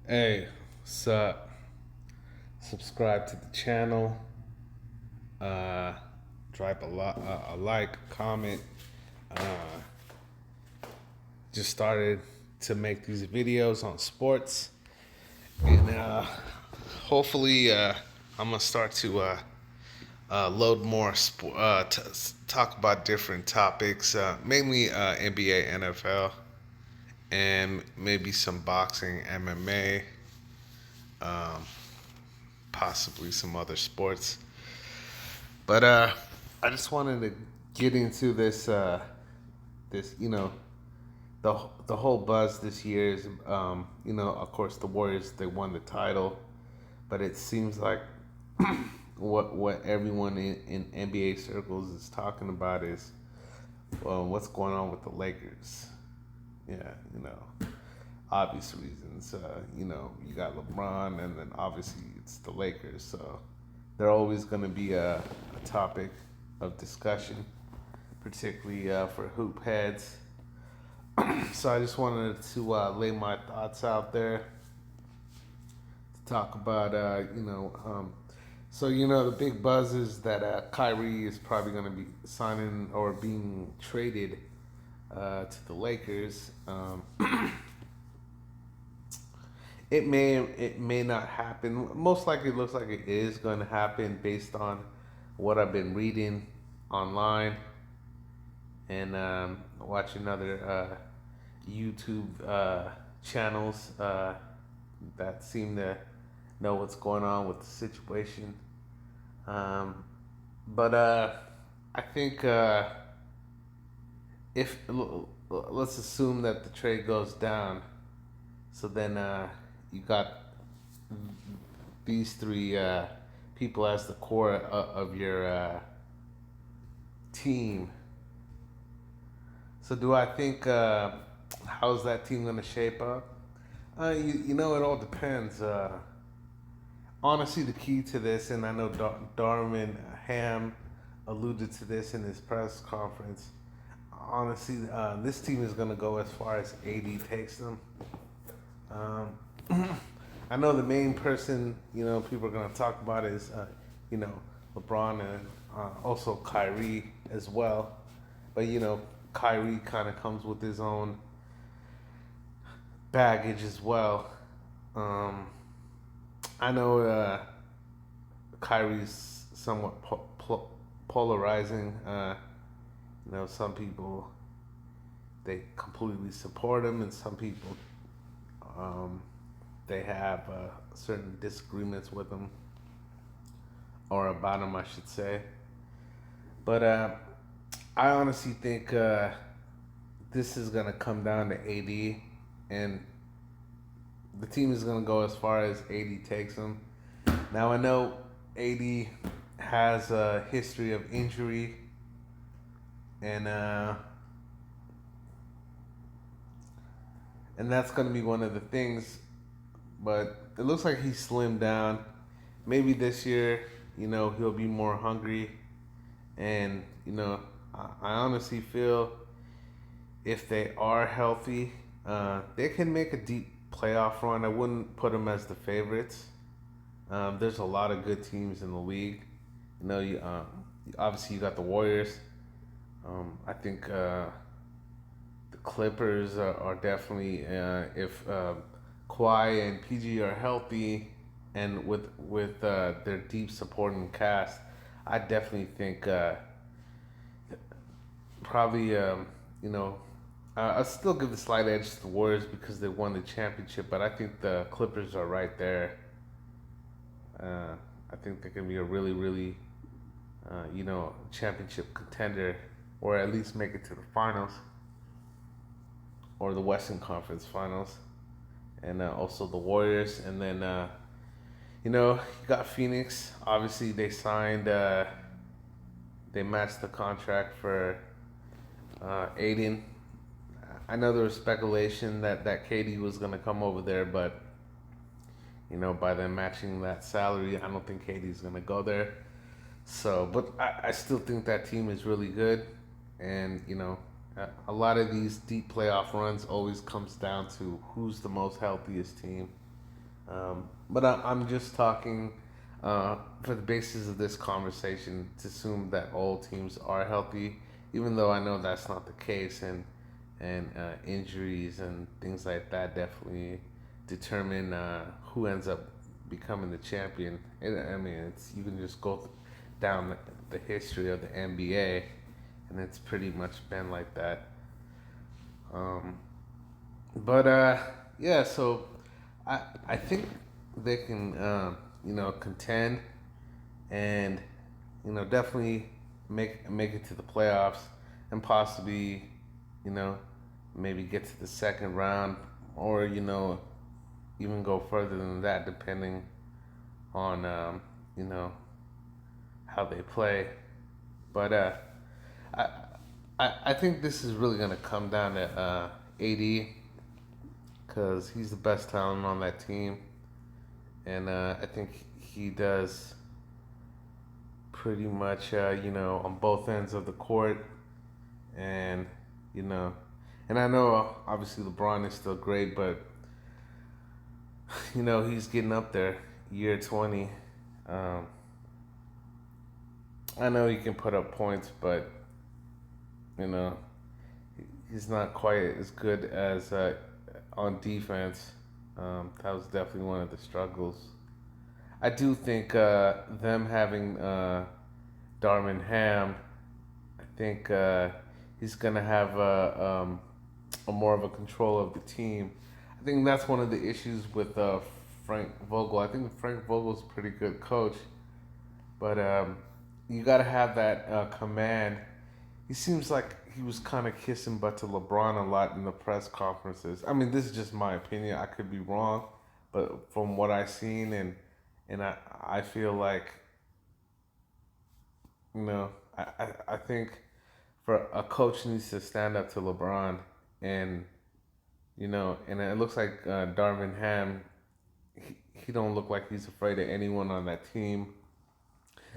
Hey, what's up? Subscribe to the channel. Uh, Drop a like, comment. Uh, just started to make these videos on sports, and hopefully, I'm gonna start to load more talk about different topics, mainly NBA, NFL, and maybe some boxing, MMA, possibly some other sports. But I just wanted to get into this the whole buzz this year is of course the Warriors, they won the title, but it seems like what everyone in NBA circles is talking about is what's going on with the Lakers. Yeah, obvious reasons. You got LeBron, and then obviously it's the Lakers, so they're always going to be a topic of discussion, particularly for hoop heads. So I just wanted to lay my thoughts out there to talk about, so the big buzz is that Kyrie is probably going to be signing or being traded to the Lakers. It may not happen. Most likely, it looks like it is going to happen based on what I've been reading online and watching other YouTube channels that seem to know what's going on with the situation. But I think if let's assume that the trade goes down, so then you got these three people as the core of your team. So do I think how's that team going to shape up? It all depends. Honestly, the key to this, and I know Darwin Ham alluded to this in his press conference. Honestly, this team is going to go as far as AD takes them. I know the main person, people are going to talk about is, LeBron and also Kyrie as well. But, Kyrie kind of comes with his own baggage as well. I know Kyrie's somewhat polarizing. Some people, they completely support him, and some people um, they have certain disagreements with him or about him, I should say. But I honestly think this is gonna come down to AD, and the team is gonna go as far as AD takes them. Now I know AD has a history of injury, and and that's gonna be one of the things. But it looks like he's slimmed down. Maybe this year, he'll be more hungry, and I honestly feel if they are healthy, they can make a deep playoff run. I wouldn't put them as the favorites. There's a lot of good teams in the league. Obviously you got the Warriors. I think the Clippers are definitely if Kawhi and PG are healthy, and with their deep supporting cast, I definitely think probably I'll still give the slight edge to the Warriors because they won the championship, but I think the Clippers are right there. I think they can be a really, really, championship contender, or at least make it to the finals or the Western Conference Finals, and also the Warriors. And then, you got Phoenix. Obviously, they signed, they matched the contract for Aiden. I know there was speculation that KD was going to come over there, but by them matching that salary, I don't think KD's going to go there. So, but I still think that team is really good, and a lot of these deep playoff runs always comes down to who's the most healthiest team. I'm just talking for the basis of this conversation to assume that all teams are healthy, even though I know that's not the case, and injuries and things like that definitely determine who ends up becoming the champion. I mean, it's you can just go down the history of the NBA, and it's pretty much been like that. Um, but yeah, so I think they can contend and definitely make it to the playoffs and possibly you know maybe get to the second round or even go further than that depending on you know how they play. But I, I think this is really gonna come down to AD because he's the best talent on that team, and I think he does pretty much on both ends of the court, and you know, and I know obviously LeBron is still great, but he's getting up there, year 20. Um, I know he can put up points, but you know he's not quite as good as on defense. That was definitely one of the struggles. I do think them having Darvin Ham, I think he's gonna have a more of a control of the team. I think that's one of the issues with Frank Vogel. I think Frank Vogel's a pretty good coach, but you got to have that command. He seems like he was kind of kissing butt to LeBron a lot in the press conferences. I mean, this is just my opinion. I could be wrong, but from what I've seen and I feel like I think for a coach needs to stand up to LeBron and and it looks like Darvin Ham. He don't look like he's afraid of anyone on that team.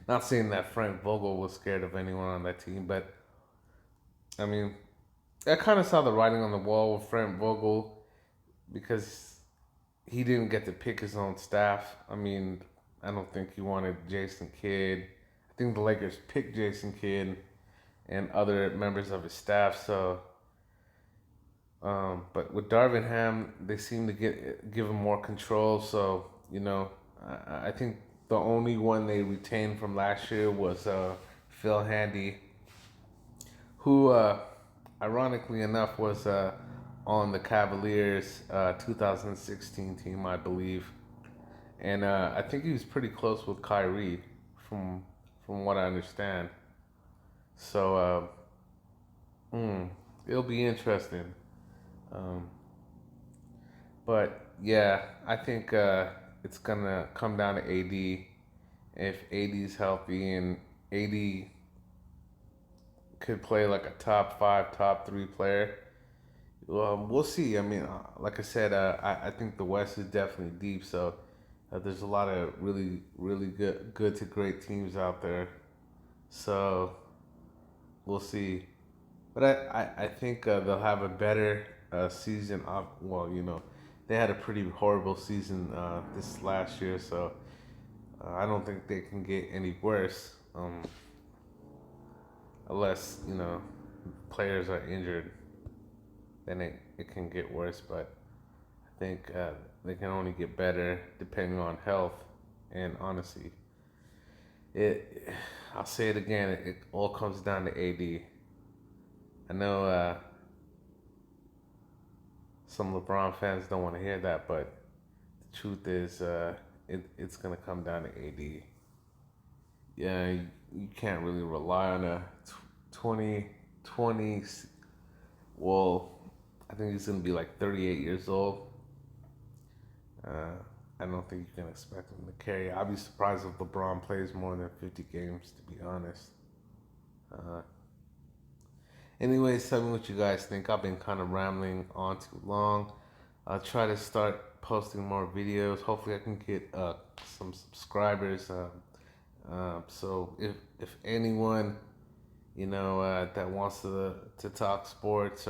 Not saying that Frank Vogel was scared of anyone on that team, but I mean, I kind of saw the writing on the wall with Frank Vogel because he didn't get to pick his own staff. I mean, I don't think he wanted Jason Kidd. I think the Lakers picked Jason Kidd and other members of his staff. So, but with Darvin Ham, they seem to give him more control. So I think the only one they retained from last year was Phil Handy, who, ironically enough, was on the Cavaliers 2016 team, I believe, and I think he was pretty close with Kyrie, from from what I understand. So it'll be interesting. Um, but yeah, I think it's gonna come down to AD. If AD's healthy and AD could play like a top five, top three player, we'll see. I mean, like I said, I think the West is definitely deep. So there's a lot of really, really good to great teams out there. So we'll see. But I think they'll have a better season. Well, they had a pretty horrible season this last year, so I don't think they can get any worse unless players are injured. Then it can get worse, but I think they can only get better depending on health. And honestly, it I'll say it again. It all comes down to AD. I know some LeBron fans don't want to hear that, but the truth is, it's gonna come down to AD. Yeah, you can't really rely on a 2020. Well, I think he's gonna be like 38 years old. Uh, I don't think you can expect him to carry. I'd be surprised if LeBron plays more than 50 games, to be honest. Uh, Anyways, tell me what you guys think. I've been kind of rambling on too long. I'll try to start posting more videos. Hopefully, I can get some subscribers. So if anyone that wants to talk sports,